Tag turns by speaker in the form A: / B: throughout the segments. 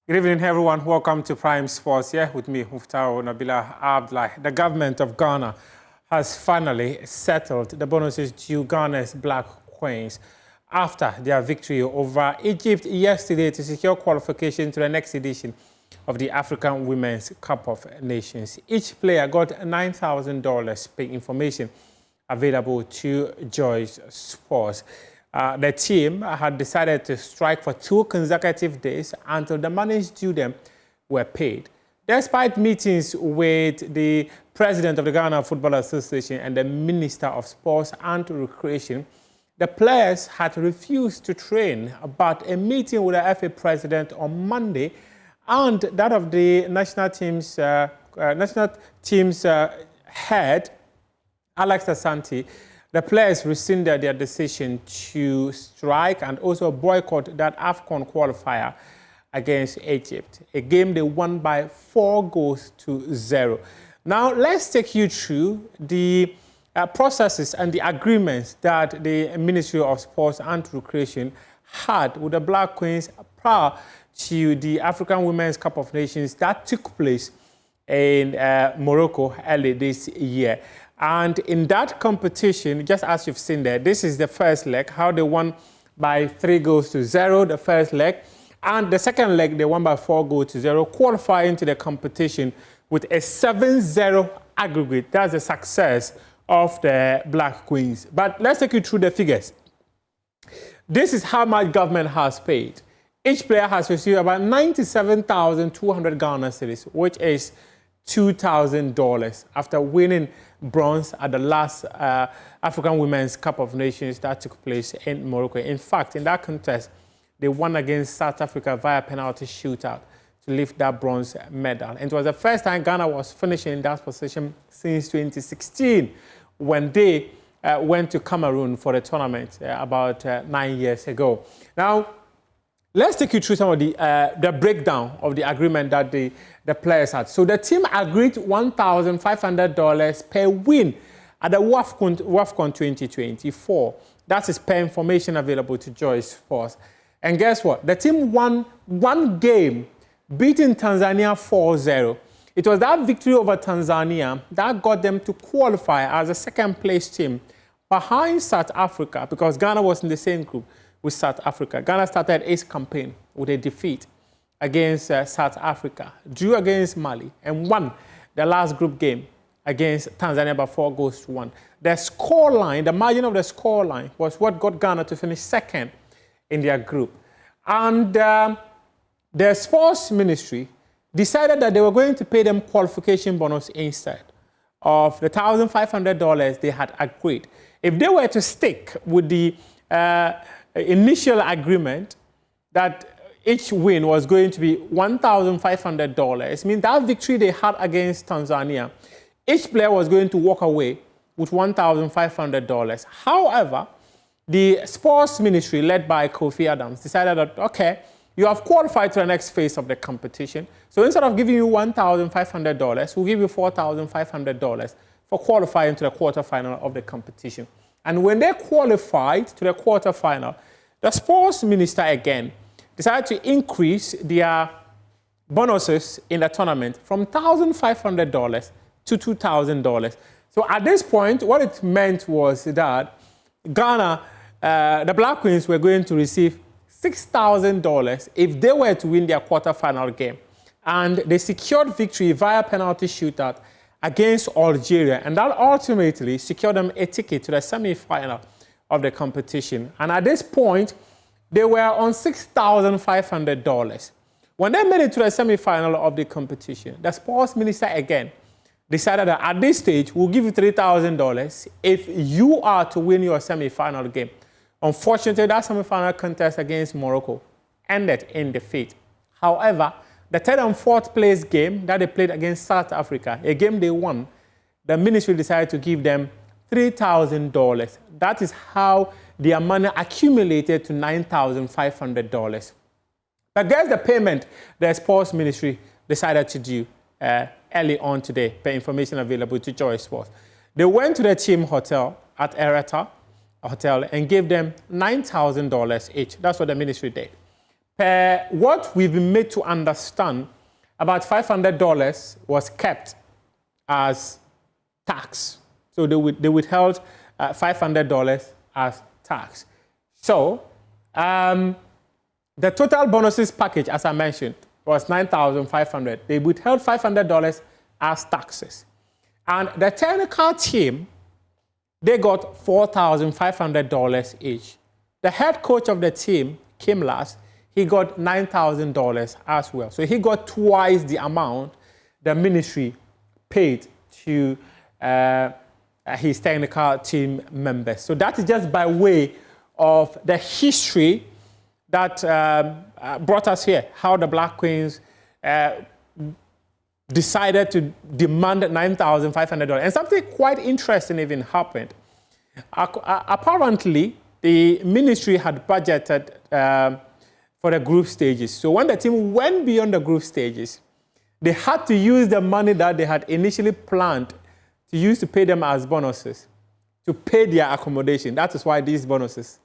A: Good evening, everyone. Welcome to Prime Sports. Here with me, Muftau Nabila Abdullahi. The government of Ghana has finally settled the bonuses due Ghana's Black Queens after their victory over Egypt yesterday to secure qualification to the next edition of the African Women's Cup of Nations. Each player got $9,000 per information available to Joyce Sports. The team had decided to strike for 2 consecutive days until the monies due them were paid. Despite meetings with the president of the Ghana Football Association and the Minister of Sports and Recreation, the players had refused to train, but a meeting with the FA president on Monday and that of the national team's head, Alex Asante, the players rescinded their decision to strike and also boycott that AFCON qualifier against Egypt, a game they won by 4-0. Now, let's take you through the processes and the agreements that the Ministry of Sports and Recreation had with the Black Queens prior to the African Women's Cup of Nations that took place in Morocco early this year. And in that competition, just as you've seen there, this is the first leg, how they won by 3-0, the first leg. And the second leg, they won by 4-0, qualifying to the competition with a 7-0 aggregate. That's the success of the Black Queens. But let's take you through the figures. This is how much government has paid. Each player has received about 97,200 Ghana cedis, which is $2,000 after winning bronze at the last African Women's Cup of Nations that took place in Morocco. In fact, in that contest, they won against South Africa via penalty shootout to lift that bronze medal. And it was the first time Ghana was finishing in that position since 2016 when they went to Cameroon for the tournament about 9 years ago. Now, let's take you through some of the breakdown of the agreement that the players had. So the team agreed $1,500 per win at the WAFCON 2024. That is per information available to Joyce Sports. And guess what? The team won one game, beating Tanzania 4-0. It was that victory over Tanzania that got them to qualify as a second-place team behind South Africa, because Ghana was in the same group with South Africa. Ghana started its campaign with a defeat against South Africa, drew against Mali, and won the last group game against Tanzania by 4-1. The scoreline, the margin of the scoreline, was what got Ghana to finish second in their group. And the sports ministry decided that they were going to pay them qualification bonus instead of the $1,500 they had agreed. If they were to stick with the initial agreement that each win was going to be $1,500, means that victory they had against Tanzania, each player was going to walk away with $1,500. However, the sports ministry led by Kofi Adams decided that, okay, you have qualified to the next phase of the competition. So instead of giving you $1,500, we'll give you $4,500 for qualifying to the quarterfinal of the competition. And when they qualified to the quarterfinal, the sports minister again decided to increase their bonuses in the tournament from $1,500 to $2,000. So at this point, what it meant was that Ghana, the Black Queens, were going to receive $6,000 if they were to win their quarterfinal game. And they secured victory via penalty shootout against Algeria, and that ultimately secured them a ticket to the semi-final of the competition. And at this point, they were on $6,500. When they made it to the semi-final of the competition, the sports minister again decided that at this stage, we'll give you $3,000 if you are to win your semi-final game. Unfortunately, that semi-final contest against Morocco ended in defeat. However, the third and fourth place game that they played against South Africa, a game they won, the ministry decided to give them $3,000. That is how their money accumulated to $9,500. But guess the payment the sports ministry decided to do early on today, per information available to Joyce Sports. They went to the team hotel at Ereta Hotel and gave them $9,000 each. That's what the ministry did. per what we've been made to understand, about $500 was kept as tax. So they withheld $500 as tax. So the total bonuses package, as I mentioned, was $9,500. They withheld $500 as taxes. And the technical team, they got $4,500 each. The head coach of the team, Kim Last, he got $9,000 as well. So he got twice the amount the ministry paid to his technical team members. So that is just by way of the history that brought us here, how the Black Queens decided to demand $9,500. And something quite interesting even happened. Apparently, the ministry had budgeted for the group stages. So when the team went beyond the group stages, they had to use the money that they had initially planned to use to pay them as bonuses, to pay their accommodation. That is why these bonuses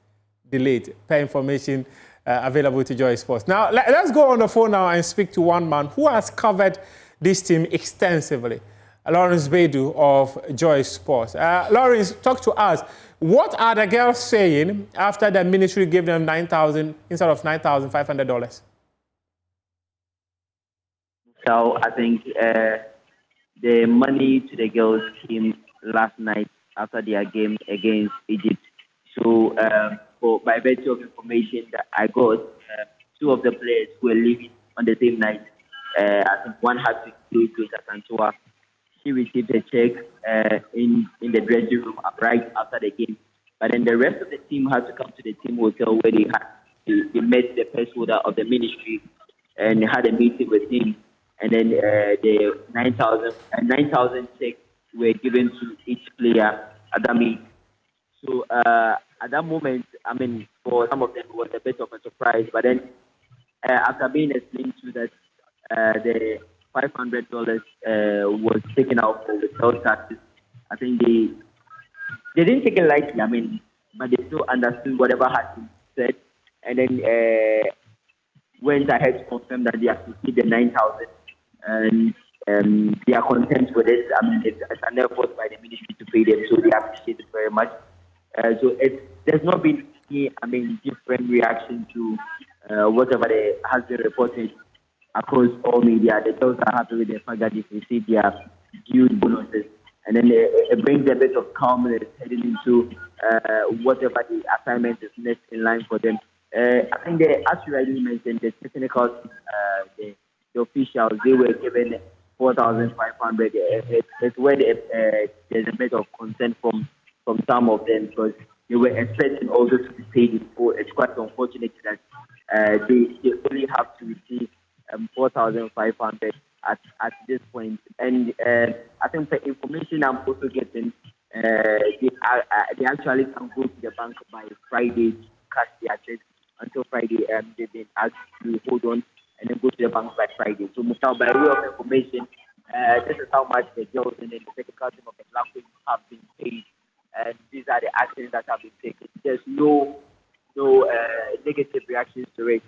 A: delayed, per information available to Joy Sports. Now, let's go on the phone now and speak to one man who has covered this team extensively, Lawrence Baidu of Joy Sports. Lawrence, talk to us. What are the girls saying after the ministry gave them $9,000 instead of $9,500?
B: So I think the money to the girls came last night after their game against Egypt. So by virtue of information that I got, two of the players who were leaving on the same night, I think one had to do it to Santua. She received a check in the dressing room right after the game. But then the rest of the team had to come to the team hotel where they met the purse holder of the ministry and had a meeting with him. And then the 9,000 checks were given to each player at that meeting. So at that moment, I mean, for some of them, it was a bit of a surprise. But then after being explained to that, the $500 was taken out for without taxes. I think they didn't take it lightly. I mean, but they still understood whatever had been said, and then went ahead to confirm that they have received the 9,000, and they are content with it. I mean, it's an effort by the ministry to pay them, so they appreciate it very much. So there's not been any, different reaction to whatever has been reported across all media. The girls are happy with the fact that they received their due bonuses. And then it brings a bit of calmness heading into whatever the assignment is next in line for them. I think as you already mentioned, the technical, the officials, they were given $4,500. It's where there's a bit of concern from some of them because they were expecting also to be paid in full. It's quite unfortunate that they only have to receive $4,500 at this point. And I think the information I'm also getting, they actually can go to the bank by Friday to cash their checks. Until Friday, they've been asked to hold on and then go to the bank by Friday. So, by way of information, this is how much the girls and the technical team of the Black Queens have been paid. And these are the actions that have been taken. There's no negative reactions to it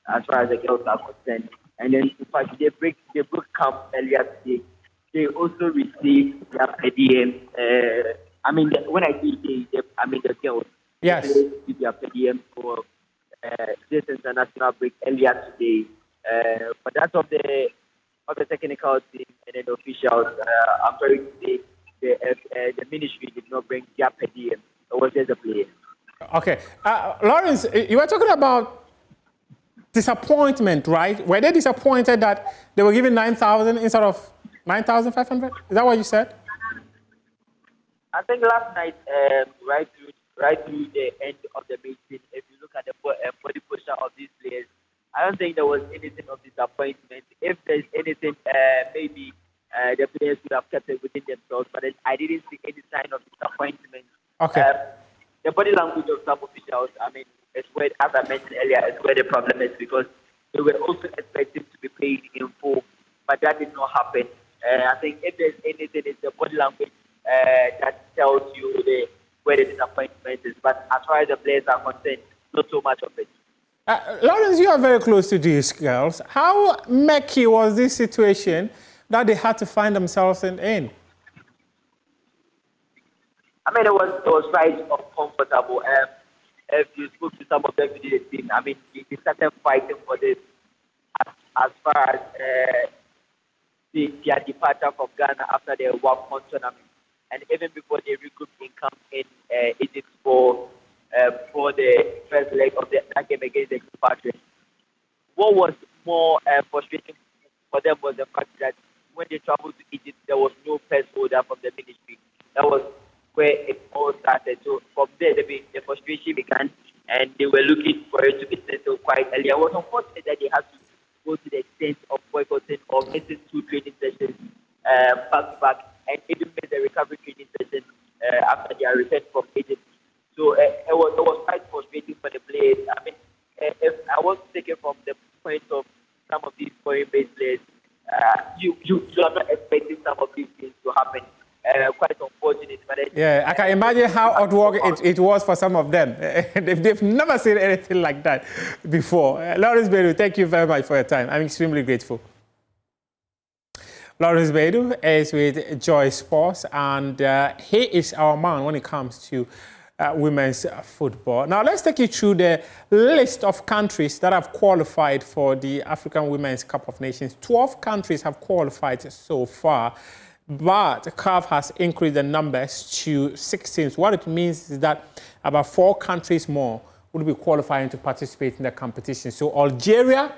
B: as far as the girls are concerned. And then, in fact, they broke camp earlier today. They also received their per diem. When I say the girls.
A: Yes.
B: They received their per diem for this international break earlier today. But that's of the technical team and then the officials. I'm sorry to say the ministry did not bring their per diem. It was just a player.
A: Okay. Lawrence, you were talking about disappointment, right? Were they disappointed that they were given 9,000 instead of 9,500? Is that what you said?
B: I think last night, right through the end of the meeting, if you look at the body posture of these players, I don't think there was anything of disappointment. If there's anything, maybe the players would have kept it within themselves, but I didn't see any sign of disappointment.
A: Okay.
B: The body language of some officials, it's where, as I mentioned earlier, it's where the problem is because they were also expected to be paid in full, but that did not happen. I think if there's anything, it's the body language that tells you where the disappointment is. But as far as the players are concerned, not so much of it.
A: Lawrence, you are very close to these girls. How murky was this situation that they had to find themselves in?
B: I mean, it was quite uncomfortable. If you spoke to some of them within the team, I mean, they started fighting for this as far as their departure from Ghana after the WAFCON tournament. And even before they regrouped in camp in Egypt for the first leg of that game against the Expatriates. What was more frustrating for them was the fact that when they traveled to Egypt, there was no press holder from the ministry. That was where it all started. So from there, the frustration began, and they were looking for it to be settled quite early. I was unfortunate that they had to go to the extent of boycotting or missing 2 training sessions back to back, and even miss the recovery training session after their return from Egypt. So it was quite frustrating for the players. I mean, if I was taken from the point of some of these foreign-based players, you are not expecting some of these things to happen. Quite unfortunate. But
A: yeah, I can imagine how hard work it was for some of them. They've never seen anything like that before. Lawrence Baidu, thank you very much for your time. I'm extremely grateful. Lawrence Baidu is with Joy Sports, and he is our man when it comes to women's football. Now, let's take you through the list of countries that have qualified for the African Women's Cup of Nations. 12 countries have qualified so far, but CAF has increased the numbers to 16. What it means is that about 4 countries more will be qualifying to participate in the competition. So Algeria,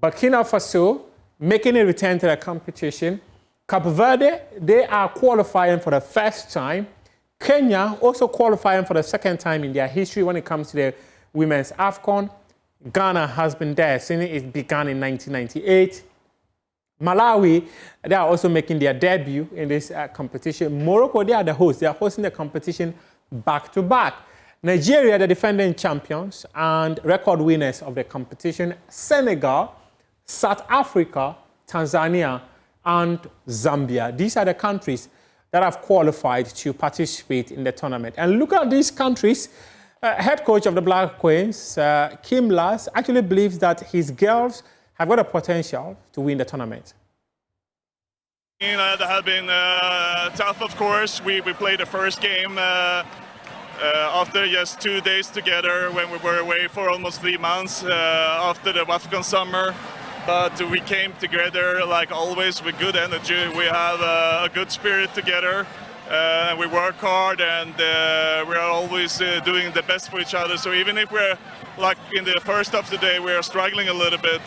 A: Burkina Faso, making a return to the competition. Cape Verde, they are qualifying for the first time. Kenya also qualifying for the second time in their history when it comes to the women's AFCON. Ghana has been there since it began in 1998. Malawi, they are also making their debut in this competition. Morocco, they are the hosts. They are hosting the competition back-to-back. Nigeria, the defending champions and record winners of the competition. Senegal, South Africa, Tanzania, and Zambia. These are the countries that have qualified to participate in the tournament. And look at these countries. Head coach of the Black Queens, Kim Lass, actually believes that his girls have got a potential to win the tournament.
C: That has been tough, of course. We played the first game after just 2 days together when we were away for almost 3 months after the WAFCON summer. But we came together like always with good energy. We have a good spirit together. We work hard, and we are always doing the best for each other. So even if we're like in the first half of the day, we are struggling a little bit,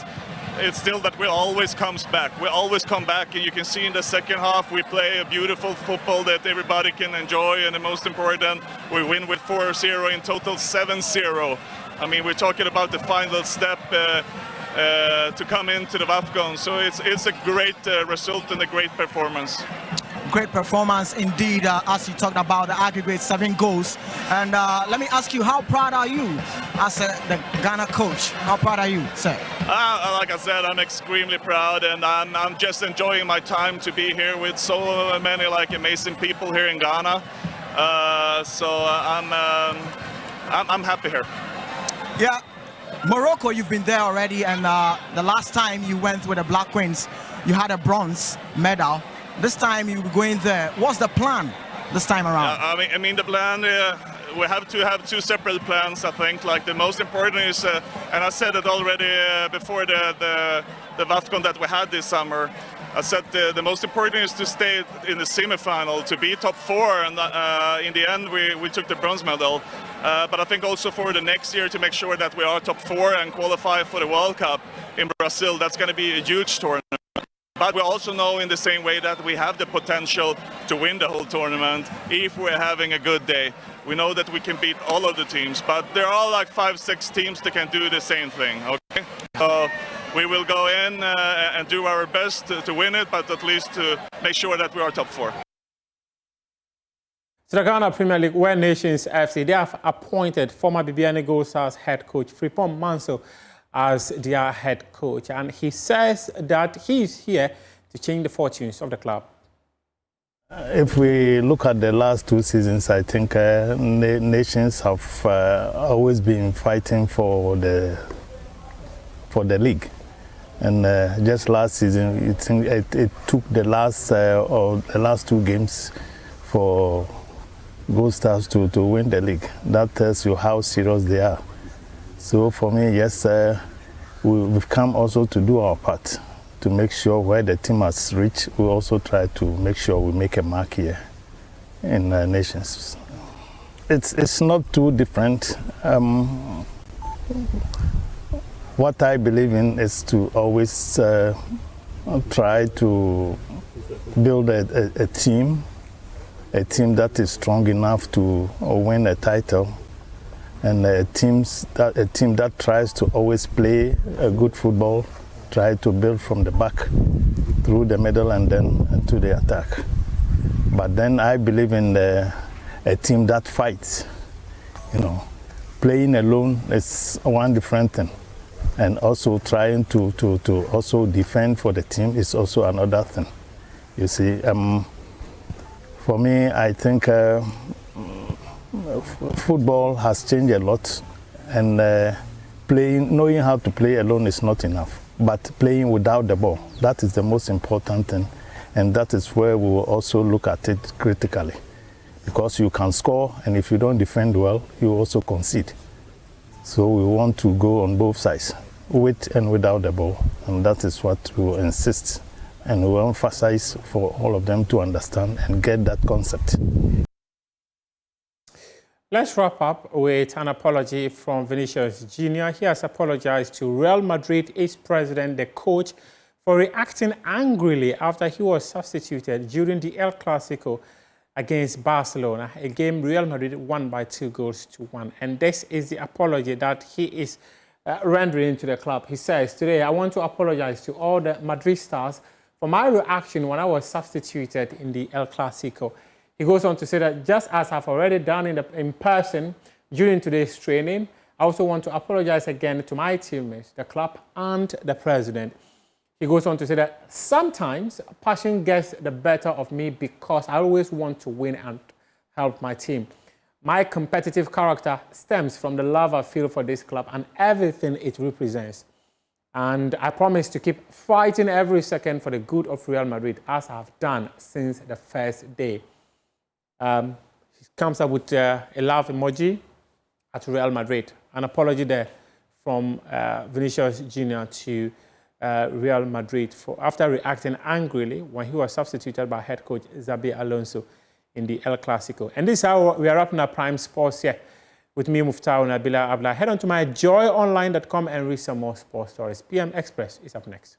C: it's still that we always comes back. We always come back, and you can see in the second half we play a beautiful football that everybody can enjoy, and the most important, we win with 4-0, in total 7-0. I mean, we're talking about the final step to come into the WAFCON, so it's a great result and a great performance.
D: Great performance indeed, as you talked about the aggregate 7 goals. And let me ask you, how proud are you as the Ghana coach? How proud are you, sir?
C: Like I said, I'm extremely proud, and I'm just enjoying my time to be here with so many like amazing people here in Ghana. So I'm happy here.
D: Yeah. Morocco, you've been there already, and the last time you went with the Black Queens, you had a bronze medal. This time you're going there. What's the plan this time around?
C: I mean the plan, we have to have 2 separate plans, I think. Like the most important is, and I said it already before the WAFCON that we had this summer, I said the most important is to stay in the semi-final, to be top 4, and in the end we took the bronze medal. But I think also for the next year to make sure that we are top 4 and qualify for the World Cup in Brazil. That's going to be a huge tournament. But we also know in the same way that we have the potential to win the whole tournament if we're having a good day. We know that we can beat all of the teams, but there are like 5-6 teams that can do the same thing, okay? So we will go in and do our best to win it, but at least to make sure that we are top 4.
A: So the Ghana Premier League, where Nations FC, they have appointed former BBN Eagles head coach Frimpong Manso as their head coach, and he says that he is here to change the fortunes of the club.
E: If we look at the last 2 seasons, I think Nations have always been fighting for the for the league. And just last season, it took the last 2 games for Gold Stars to win the league. That tells you how serious they are. So for me, yes, we've come also to do our part to make sure where the team has reached, we also try to make sure we make a mark here in Nations. It's not too different. What I believe in is to always try to build a team that is strong enough to win a title, and a team that tries to always play a good football, try to build from the back through the middle and then to the attack. But then I believe in a team that fights. You know, playing alone is one different thing, and also trying to also defend for the team is also another thing. You see, for me, I think football has changed a lot, and knowing how to play alone is not enough. But playing without the ball, that is the most important thing, and that is where we will also look at it critically. Because you can score, and if you don't defend well, you also concede. So we want to go on both sides, with and without the ball, and that is what we will insist, and we will emphasize for all of them to understand and get that concept.
A: Let's wrap up with an apology from Vinicius Jr. He has apologized to Real Madrid, its president, the coach, for reacting angrily after he was substituted during the El Clasico against Barcelona, a game Real Madrid won by 2-1. And this is the apology that he is rendering to the club. He says, "Today I want to apologize to all the Madrid stars for my reaction when I was substituted in the El Clasico." He goes on to say that just as I've already done in person during today's training, I also want to apologize again to my teammates, the club, and the president. He goes on to say that sometimes passion gets the better of me because I always want to win and help my team. My competitive character stems from the love I feel for this club and everything it represents. And I promise to keep fighting every second for the good of Real Madrid, as I've done since the first day. He comes up with a love emoji at Real Madrid. An apology there from Vinicius Jr. to Real Madrid after reacting angrily when he was substituted by head coach Xabi Alonso in the El Clasico. And this is how we are wrapping up Prime Sports here with me, Muftau Nabila Abla. Head on to myjoyonline.com and read some more sports stories. PM Express is up next.